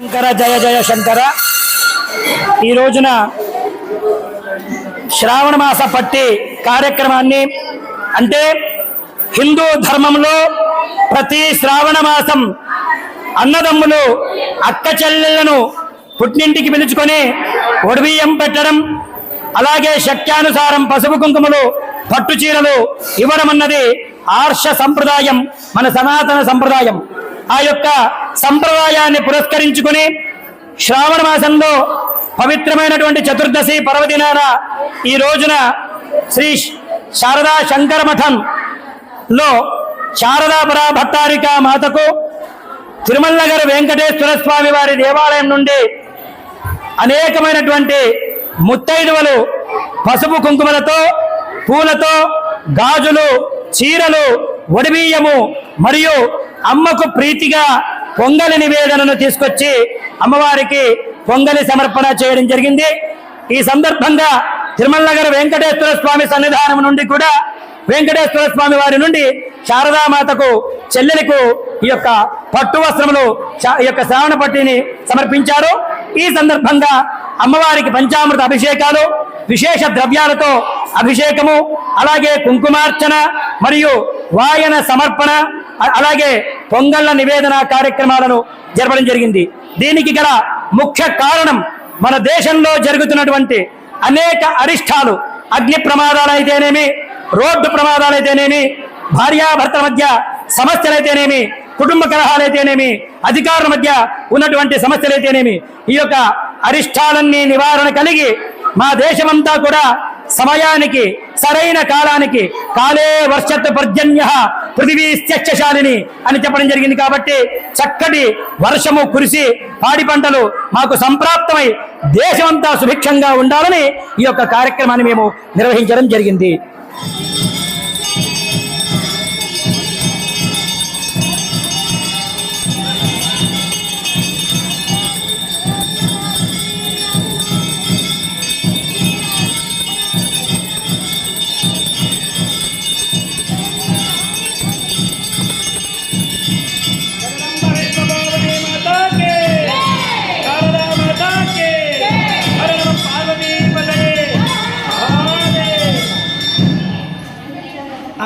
శంకర జయ జయ శంకర. ఈ రోజున శ్రావణ మాస పట్టి కార్యక్రమాన్ని, అంటే హిందూ ధర్మంలో ప్రతి శ్రావణ మాసం అన్నదమ్ములు అక్క చెల్లెళ్లను పుట్టింటికి పిలుచుకొని ఒడిబియ్యం పెట్టడం, అలాగే శక్త్యానుసారం పసుపు కుంకుమలు పట్టు చీరలు ఇవ్వడం అన్నది ఆర్ష సంప్రదాయం, మన సనాతన సంప్రదాయం. ఆ యొక్క సంప్రదాయాన్ని పురస్కరించుకుని శ్రావణ మాసంలో పవిత్రమైనటువంటి చతుర్దశి పర్వదినాన ఈ రోజున శ్రీ శారదా శంకర మఠంలో శారదాపరా భట్టారికా మాతకు తిరుమల నగర వెంకటేశ్వర స్వామి వారి దేవాలయం నుండి అనేకమైనటువంటి ముత్తైదువలు పసుపు కుంకుమలతో, పూలతో, గాజులు, చీరలు, ఒడిబియ్యము మరియు అమ్మకు ప్రీతిగా పొంగలి నివేదనను తీసుకొచ్చి అమ్మవారికి పొంగలి సమర్పణ చేయడం జరిగింది. ఈ సందర్భంగా తిరుమల నగర వెంకటేశ్వర స్వామి సన్నిధానం నుండి కూడా వెంకటేశ్వర స్వామి వారి నుండి శారదామాతకు చెల్లెలకు ఈ యొక్క పట్టు వస్త్రములు, ఈ యొక్క శ్రావణ పట్టిని సమర్పించారు. ఈ సందర్భంగా అమ్మవారికి పంచామృత అభిషేకాలు, విశేష ద్రవ్యాలతో అభిషేకము, అలాగే కుంకుమార్చన మరియు వాయన సమర్పణ, అలాగే పొంగళ్ళ నివేదన కార్యక్రమాలను జరపడం జరిగింది. దీనికి గల ముఖ్య కారణం మన దేశంలో జరుగుతున్నటువంటి అనేక అరిష్టాలు, అగ్ని ప్రమాదాలైతేనేమి, రోడ్డు ప్రమాదాలైతేనేమి, భార్యాభర్తల మధ్య సమస్యలైతేనేమి, కుటుంబ కలహాలైతేనేమి, అధికారుల మధ్య ఉన్నటువంటి సమస్యలైతేనేమి, ఈ యొక్క అరిష్టాలన్నీ నివారణ కలిగి మా దేశమంతా కూడా సమయానికి, సరైన కాలానికి కాలే వర్షత్ పర్జన్య పృథివీ స్థ్యశాలిని అని చెప్పడం జరిగింది. కాబట్టి చక్కటి వర్షము కురిసి పాడి పంటలు మాకు సంప్రాప్తమై దేశమంతా సుభిక్షంగా ఉండాలని ఈ యొక్క కార్యక్రమాన్ని మేము నిర్వహించడం జరిగింది.